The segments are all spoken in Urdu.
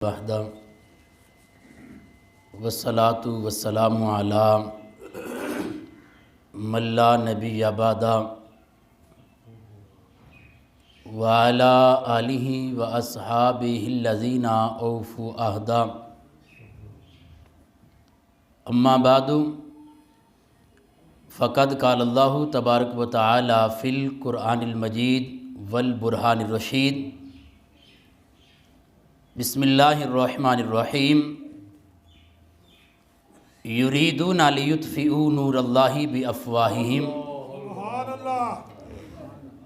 وحدہ والصلاة والسلام علی من لا نبی بعدہ وعلی آلہ واصحابہ الذین اوفوا عہدہ اما بعد فقد قال اللہ تبارک و تعالی فی القرآن المجید والبرہان الرشید بسم اللہ الرحمن الرحیم یریدون لیطفئوا نور اللہ بافواہہم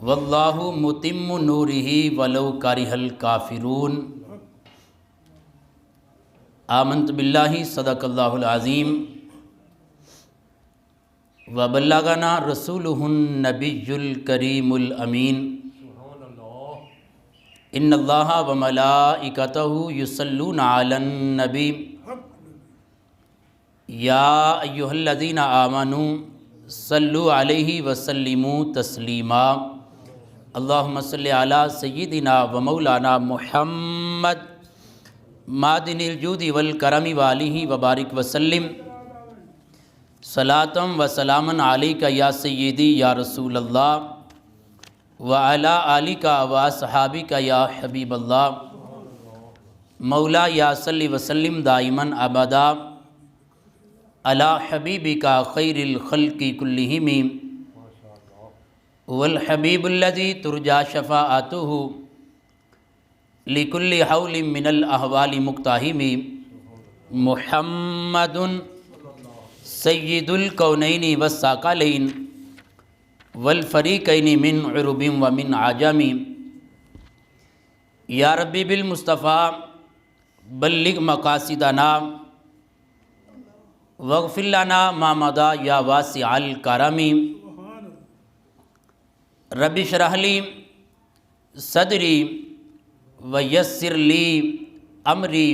واللہ متم نورہ ولو کرہ الکافرون آمنت باللہ صدق اللہ العظیم وبلغنا رسولہ النبی الکریم الامین ان اللہ وملائکتہ یصلون علی النبی یا ایہا الذین آمنوا صلوا علیہ وسلموا تسلیما اللہم صلی علی سیدنا ومولانا محمد معدن الجود والکرم والہ وبارک وسلم صلاۃ و سلاما علیک یا سیدی یا رسول اللہ وعلی آلک واصحابک یا حبیب اللہ مولا یا صلی وسلم دائما ابدا علی حبیبک خیر الخلق کلہم والحبیب الذی ترجی شفاعتہ لکل حول من الاحوال مقتحم محمد سید الکونین والثقلین والفریقین من عرب ومن عجم یا ربی بالمصطفیٰ بلغ مقاصدنا واغفر لنا ما مضی یا واسع الکرم رب اشرح لی صدری ویسر لی امری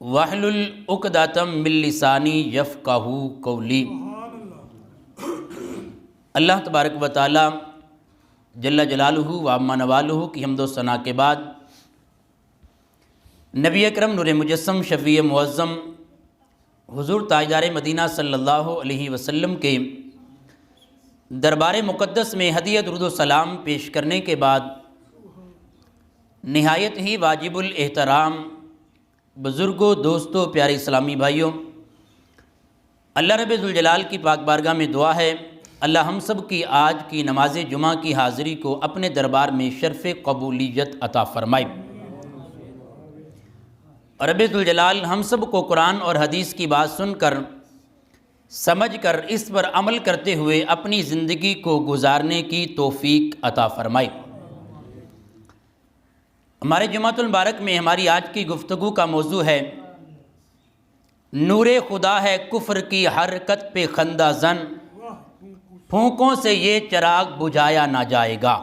واحلل عقدۃ من لسانی یفقہوا قولی۔ اللہ تبارک و تعالی جل جلالہ و عما نوالہ کی حمد و ثنا کے بعد نبی اکرم نور مجسم شفیع معظم حضور تاجدار مدینہ صلی اللہ علیہ وسلم کے دربار مقدس میں ہدیہ درود و سلام پیش کرنے کے بعد نہایت ہی واجب الاحترام بزرگوں، دوستوں، پیارے اسلامی بھائیوں، اللہ رب ذوالجلال کی پاک بارگاہ میں دعا ہے اللہ ہم سب کی آج کی نماز جمعہ کی حاضری کو اپنے دربار میں شرف قبولیت عطا فرمائے۔ اور رب ذوالجلال ہم سب کو قرآن اور حدیث کی بات سن کر سمجھ کر اس پر عمل کرتے ہوئے اپنی زندگی کو گزارنے کی توفیق عطا فرمائے۔ ہمارے جمعۃ المبارک میں ہماری آج کی گفتگو کا موضوع ہے نور خدا ہے کفر کی حرکت پہ خندہ زن، پھونکوں سے یہ چراغ بجھایا نہ جائے گا۔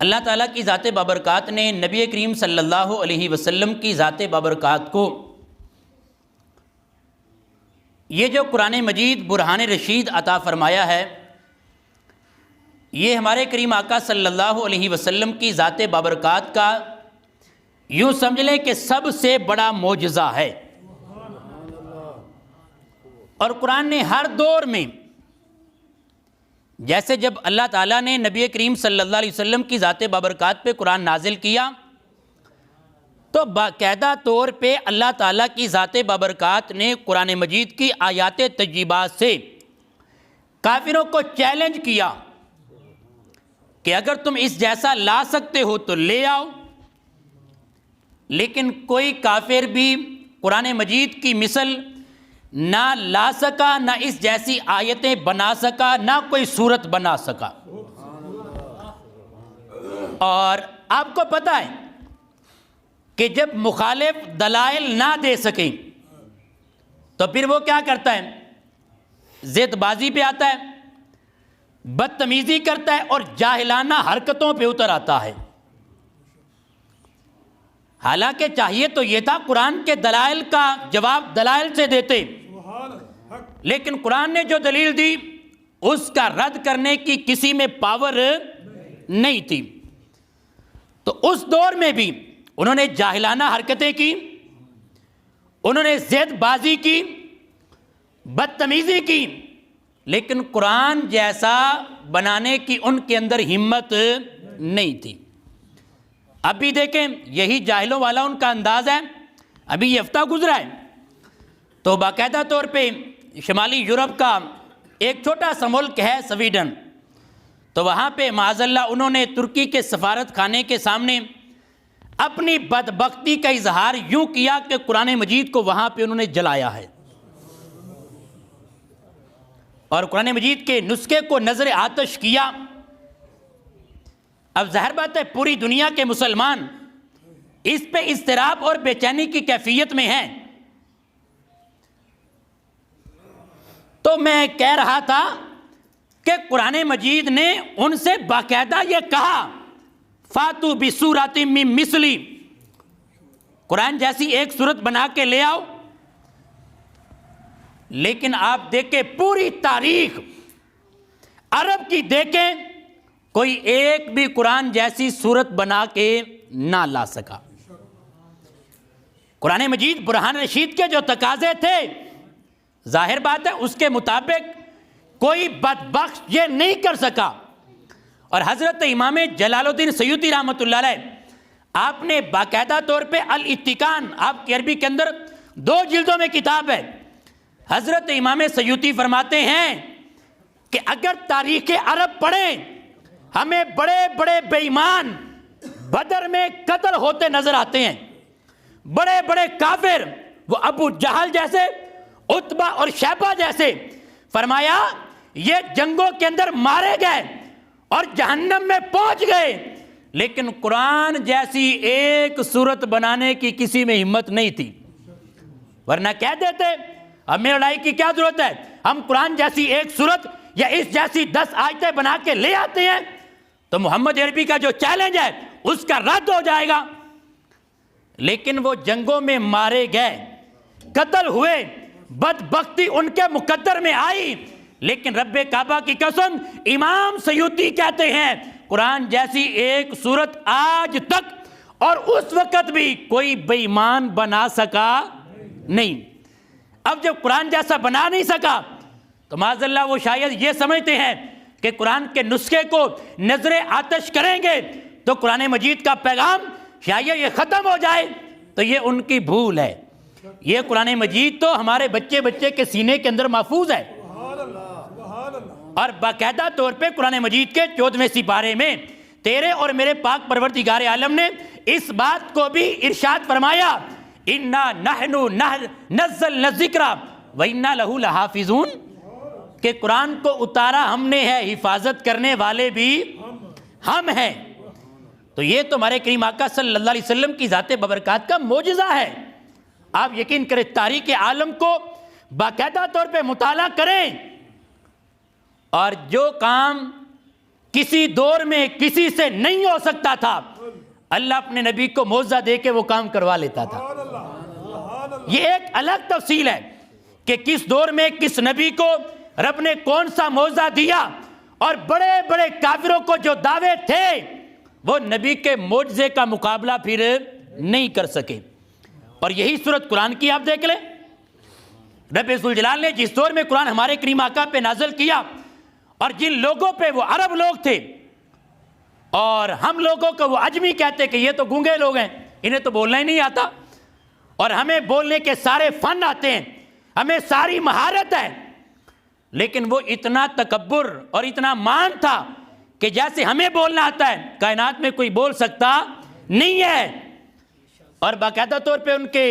اللہ تعالیٰ کی ذات بابرکات نے نبی کریم صلی اللہ علیہ وسلم کی ذات بابرکات کو یہ جو قرآن مجید برہان رشید عطا فرمایا ہے، یہ ہمارے کریم آقا صلی اللہ علیہ وسلم کی ذات بابرکات کا یوں سمجھ لیں کہ سب سے بڑا معجزہ ہے۔ اور قرآن نے ہر دور میں جیسے جب اللہ تعالیٰ نے نبی کریم صلی اللہ علیہ وسلم کی ذات بابرکات پہ قرآن نازل کیا تو باقاعدہ طور پہ اللہ تعالیٰ کی ذات بابرکات نے قرآن مجید کی آیات طیبات سے کافروں کو چیلنج کیا کہ اگر تم اس جیسا لا سکتے ہو تو لے آؤ، لیکن کوئی کافر بھی قرآن مجید کی مثل نہ لا سکا، نہ اس جیسی آیتیں بنا سکا، نہ کوئی صورت بنا سکا۔ اور آپ کو پتہ ہے کہ جب مخالف دلائل نہ دے سکیں تو پھر وہ کیا کرتا ہے؟ ضد بازی پہ آتا ہے، بدتمیزی کرتا ہے اور جاہلانہ حرکتوں پہ اتر آتا ہے۔ حالانکہ چاہیے تو یہ تھا قرآن کے دلائل کا جواب دلائل سے دیتے، لیکن قرآن نے جو دلیل دی اس کا رد کرنے کی کسی میں پاور نہیں تھی۔ تو اس دور میں بھی انہوں نے جاہلانہ حرکتیں کی، انہوں نے زید بازی کی، بدتمیزی کی، لیکن قرآن جیسا بنانے کی ان کے اندر ہمت نہیں تھی۔ ابھی دیکھیں یہی جاہلوں والا ان کا انداز ہے۔ ابھی یہ ہفتہ گزرا ہے تو باقاعدہ طور پہ شمالی یورپ کا ایک چھوٹا سا ملک ہے سویڈن، تو وہاں پہ معاذ اللہ انہوں نے ترکی کے سفارت خانے کے سامنے اپنی بدبختی کا اظہار یوں کیا کہ قرآن مجید کو وہاں پہ انہوں نے جلایا ہے، اور قرآن مجید کے نسخے کو نظر آتش کیا۔ اب ظاہر بات ہے پوری دنیا کے مسلمان اس پہ اضطراب اور بے چینی کی کیفیت میں ہیں۔ تو میں کہہ رہا تھا کہ قرآن مجید نے ان سے باقاعدہ یہ کہا فاتو بسورۃ من مثلی، قرآن جیسی ایک سورت بنا کے لے آؤ۔ لیکن آپ دیکھیں پوری تاریخ عرب کی دیکھیں، کوئی ایک بھی قرآن جیسی سورت بنا کے نہ لا سکا۔ قرآن مجید برہان رشید کے جو تقاضے تھے ظاہر بات ہے اس کے مطابق کوئی بدبخت یہ نہیں کر سکا۔ اور حضرت امام جلال الدین سیوطی رحمۃ اللہ علیہ آپ نے باقاعدہ طور پہ الاتقان، آپ کی عربی کے اندر 2 جلدوں میں کتاب ہے، حضرت امام سیوطی فرماتے ہیں کہ اگر تاریخ عرب پڑھیں ہمیں بڑے بڑے بے ایمان بدر میں قتل ہوتے نظر آتے ہیں، بڑے بڑے کافر، وہ ابو جہل جیسے، عتبہ اور شیبہ جیسے، فرمایا یہ جنگوں کے اندر مارے گئے اور جہنم میں پہنچ گئے، لیکن قرآن جیسی ایک سورت بنانے کی کسی میں ہمت نہیں تھی۔ ورنہ کہہ دیتے ہمیں لڑائی کی کیا ضرورت ہے، ہم قرآن جیسی ایک سورت یا اس جیسی 10 آیتیں بنا کے لے آتے ہیں تو محمد عربی کا جو چیلنج ہے اس کا رد ہو جائے گا۔ لیکن وہ جنگوں میں مارے گئے، قتل ہوئے، بدبختی ان کے مقدر میں آئی، لیکن رب کعبہ کی قسم امام سیوطی کہتے ہیں قرآن جیسی ایک سورت آج تک اور اس وقت بھی کوئی بے ایمان بنا سکا نہیں۔ اب جب قرآن جیسا بنا نہیں سکا تو معاذ اللہ وہ شاید یہ سمجھتے ہیں کہ قرآن کے نسخے کو نظر آتش کریں گے تو قرآن مجید کا پیغام شاید یہ ختم ہو جائے، تو یہ ان کی بھول ہے۔ یہ قرآن مجید تو ہمارے بچے بچے کے سینے کے اندر محفوظ ہے، اور باقاعدہ طور پہ قرآن مجید کے 14ویں سپارے میں تیرے اور میرے پاک پروردگار عالم نے اس بات کو بھی ارشاد فرمایا اِنَّا نَحْنُ نَزَّلْنَا الذِّكْرَ وَإِنَّا لَهُ لَحَافِظُونَ، کہ قرآن کو اتارا ہم نے ہے، حفاظت کرنے والے بھی ہم ہیں۔ تو یہ تو ہمارے کریم آقا صلی اللہ علیہ وسلم کی ذات ببرکات کا معجزہ ہے۔ آپ یقین کریں تاریخ عالم کو باقاعدہ طور پہ مطالعہ کریں، اور جو کام کسی دور میں کسی سے نہیں ہو سکتا تھا اللہ اپنے نبی کو معجزہ دے کے وہ کام کروا لیتا تھا۔ یہ ایک الگ تفصیل ہے کہ کس دور میں کس نبی کو رب نے کون سا معجزہ دیا، اور بڑے بڑے کافروں کو جو دعوے تھے وہ نبی کے معجزے کا مقابلہ پھر نہیں کر سکے۔ اور یہی صورت قرآن کی آپ دیکھ لیں، رب ذوالجلال نے جس دور میں قرآن ہمارے کریم آقا پہ نازل کیا، اور جن لوگوں پہ وہ عرب لوگ تھے اور ہم لوگوں کو وہ عجمی کہتے کہ یہ تو گونگے لوگ ہیں، انہیں تو بولنا ہی نہیں آتا، اور ہمیں بولنے کے سارے فن آتے ہیں، ہمیں ساری مہارت ہے، لیکن وہ اتنا تکبر اور اتنا مان تھا کہ جیسے ہمیں بولنا آتا ہے کائنات میں کوئی بول سکتا نہیں ہے۔ اور باقاعدہ طور پہ ان کے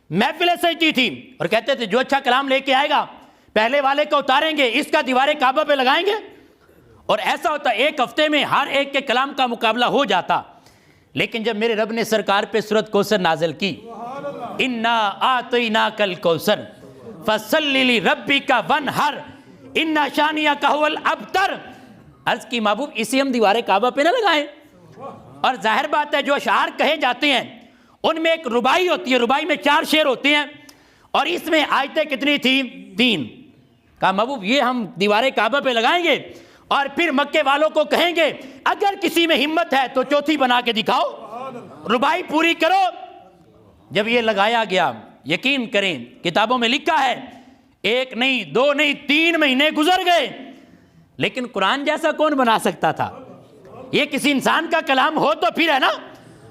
محفلیں سجتی تھی اور کہتے تھے جو اچھا کلام لے کے آئے گا پہلے والے کو اتاریں گے، اس کا دیوار کعبہ پہ لگائیں گے، اور ایسا ہوتا ایک ہفتے میں ہر ایک کے کلام کا مقابلہ ہو جاتا۔ لیکن جب میرے رب نے سرکار پہ سورۃ کوثر نازل کی، اِنَّا آتَيْنَاكَ الْكَوْثَرَ فَصَلِّ لِرَبِّكَ وَانْحَرْ اِنَّ شَانِئَكَ هُوَ الْأَبْتَرُ، عرض کی محبوب اسی ہم دیوار کعبہ پہ نہ لگائیں۔ اور ظاہر بات ہے جو اشعار کہے جاتے ہیں ان میں ایک ربائی ہوتی ہے، ربائی میں 4 شعر ہوتے ہیں، اور اس میں آیتیں کتنی تھی؟ 3۔ کہا محبوب یہ ہم دیوار کعبہ پہ لگائیں گے اور پھر مکے والوں کو کہیں گے اگر کسی میں ہمت ہے تو چوتھی بنا کے دکھاؤ، ربائی پوری کرو۔ جب یہ لگایا گیا، یقین کریں کتابوں میں لکھا ہے 1 نہیں 2 نہیں 3 مہینے گزر گئے، لیکن قرآن جیسا کون بنا سکتا تھا؟ یہ کسی انسان کا کلام ہو تو پھر ہے نا۔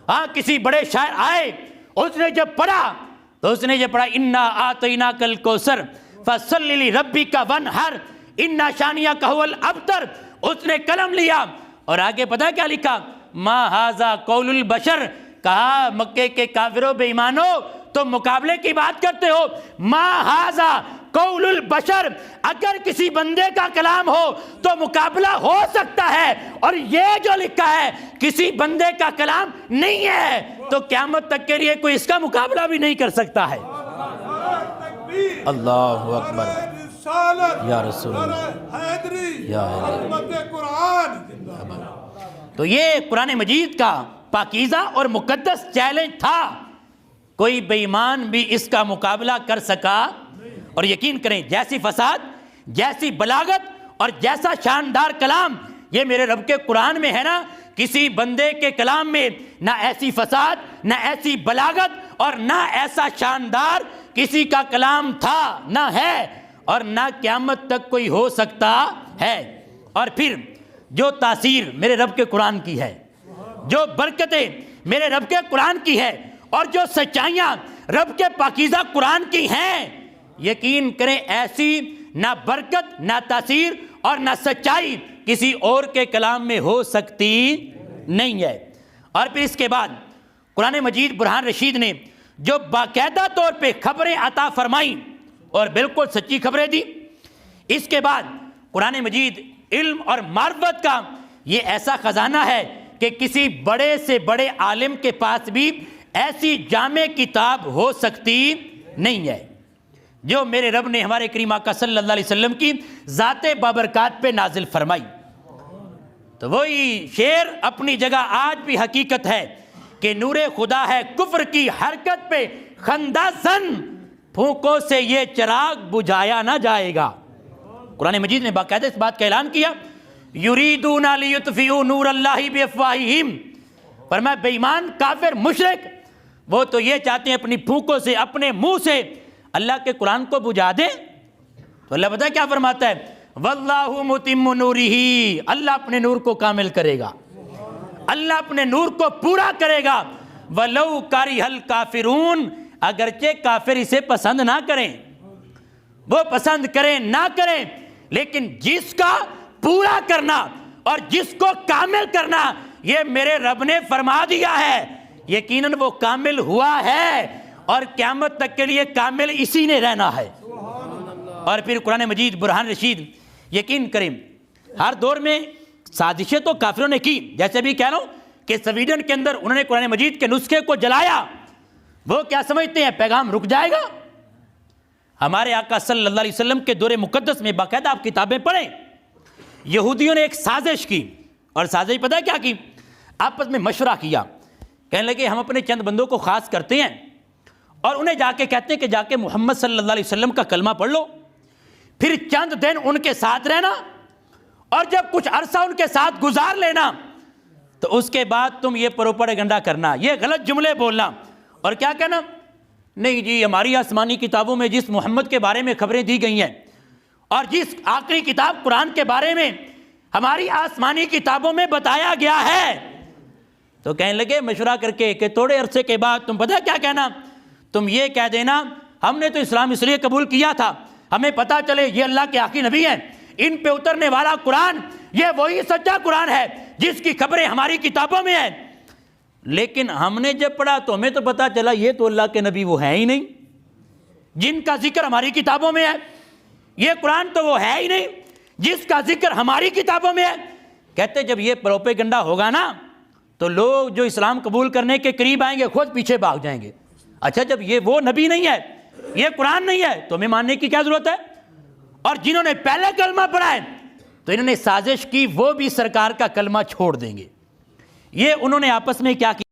ہاں کسی بڑے شاعر آئے، اس نے جب پڑھا تو اس نے یہ پڑھا انا آتیناک الکوثر فصلی لربک وانحر انا شانیک هو الابتر۔ اس نے قلم لیا اور آگے پتہ کیا لکھا؟ ما ھذا قول البشر۔ کہا مکے کے کافروں بے ایمانو تم مقابلے کی بات کرتے ہو، ما ھذا قول البشر، اگر کسی بندے کا کلام ہو تو مقابلہ ہو سکتا ہے، اور یہ جو لکھا ہے کسی بندے کا کلام نہیں ہے، تو قیامت تک کے لیے کوئی اس کا مقابلہ بھی نہیں کر سکتا ہے۔ اللہ اکبر یا رسول اللہ یا تو یہ قرآن مجید کا پاکیزہ اور مقدس چیلنج تھا، کوئی بے ایمان بھی اس کا مقابلہ کر سکا۔ اور یقین کریں جیسی فساد، جیسی بلاغت اور جیسا شاندار کلام یہ میرے رب کے قرآن میں ہے نا، کسی بندے کے کلام میں نہ ایسی فساد، نہ ایسی بلاغت اور نہ ایسا شاندار کسی کا کلام تھا، نہ ہے، اور نہ قیامت تک کوئی ہو سکتا ہے۔ اور پھر جو تاثیر میرے رب کے قرآن کی ہے، جو برکتیں میرے رب کے قرآن کی ہے، اور جو سچائیاں رب کے پاکیزہ قرآن کی ہیں، یقین کریں ایسی نہ برکت، نہ تاثیر اور نہ سچائی کسی اور کے کلام میں ہو سکتی نہیں ہے۔ اور پھر اس کے بعد قرآن مجید برہان رشید نے جو باقاعدہ طور پہ خبریں عطا فرمائیں اور بالکل سچی خبریں دی، اس کے بعد قرآن مجید علم اور معرفت کا یہ ایسا خزانہ ہے کہ کسی بڑے سے بڑے عالم کے پاس بھی ایسی جامع کتاب ہو سکتی نہیں ہے جو میرے رب نے ہمارے کریم آقا صلی اللہ علیہ وسلم کی ذات بابرکات پہ نازل فرمائی۔ تو وہی شعر اپنی جگہ آج بھی حقیقت ہے کہ نور خدا ہے کفر کی حرکت پہ خندہ زن، پھونکوں سے یہ چراغ بجھایا نہ جائے گا۔ قرآن مجید نے باقاعدہ اس بات کا اعلان کیا، یریدون لیطفئوا نور اللہ بافواہہم، فرمایا بے ایمان کافر مشرک وہ تو یہ چاہتے ہیں اپنی پھونکوں سے، اپنے منہ سے اللہ کے قرآن کو بجھا دیں۔ تو اللہ پتہ کیا فرماتا ہے؟ واللہ متم نورہ، اللہ اپنے نور کو کامل کرے گا، اللہ اپنے نور کو پورا کرے گا۔ ولو کرہ الکافرون، اگرچہ کافر اسے پسند نہ کریں، وہ پسند کریں نہ کریں، لیکن جس کا پورا کرنا اور جس کو کامل کرنا یہ میرے رب نے فرما دیا ہے، یقیناً وہ کامل ہوا ہے اور قیامت تک کے لیے کامل اسی نے رہنا ہے۔ اور پھر قرآن مجید برہان رشید، یقین کریں ہر دور میں سازشیں تو کافروں نے کی، جیسے بھی کہہ رہا ہوں کہ سویڈن کے اندر انہوں نے قرآن مجید کے نسخے کو جلایا، وہ کیا سمجھتے ہیں پیغام رک جائے گا؟ ہمارے آقا صلی اللہ علیہ وسلم کے دور مقدس میں باقاعدہ آپ کتابیں پڑھیں، یہودیوں نے ایک سازش کی، اور سازش پتہ کیا کی؟ آپس میں مشورہ کیا، کہنے لگے ہم اپنے چند بندوں کو خاص کرتے ہیں اور انہیں جا کے کہتے ہیں کہ جا کے محمد صلی اللہ علیہ وسلم کا کلمہ پڑھ لو، پھر چند دن ان کے ساتھ رہنا، اور جب کچھ عرصہ ان کے ساتھ گزار لینا تو اس کے بعد تم یہ پروپیگنڈا کرنا، یہ غلط جملے بولنا، اور کیا کہنا؟ نہیں جی ہماری آسمانی کتابوں میں جس محمد کے بارے میں خبریں دی گئی ہیں اور جس آخری کتاب قرآن کے بارے میں ہماری آسمانی کتابوں میں بتایا گیا ہے، تو کہنے لگے مشورہ کر کے کہ تھوڑے عرصے کے بعد تم پتہ کیا کہنا؟ تم یہ کہہ دینا ہم نے تو اسلام اس لیے قبول کیا تھا ہمیں پتہ چلے یہ اللہ کے آخری نبی ہیں، ان پہ اترنے والا قرآن یہ وہی سچا قرآن ہے جس کی خبریں ہماری کتابوں میں ہیں، لیکن ہم نے جب پڑھا تو ہمیں تو پتہ چلا یہ تو اللہ کے نبی وہ ہیں ہی نہیں جن کا ذکر ہماری کتابوں میں ہے، یہ قرآن تو وہ ہے ہی نہیں جس کا ذکر ہماری کتابوں میں ہے۔ کہتے جب یہ پروپیگنڈا ہوگا نا تو لوگ جو اسلام قبول کرنے کے قریب آئیں گے خود پیچھے بھاگ جائیں گے، اچھا جب یہ وہ نبی نہیں ہے، یہ قرآن نہیں ہے تو ہمیں ماننے کی کیا ضرورت ہے؟ اور جنہوں نے پہلے کلمہ پڑھا ہے تو انہوں نے سازش کی وہ بھی سرکار کا کلمہ چھوڑ دیں گے۔ یہ انہوں نے آپس میں کیا کیا؟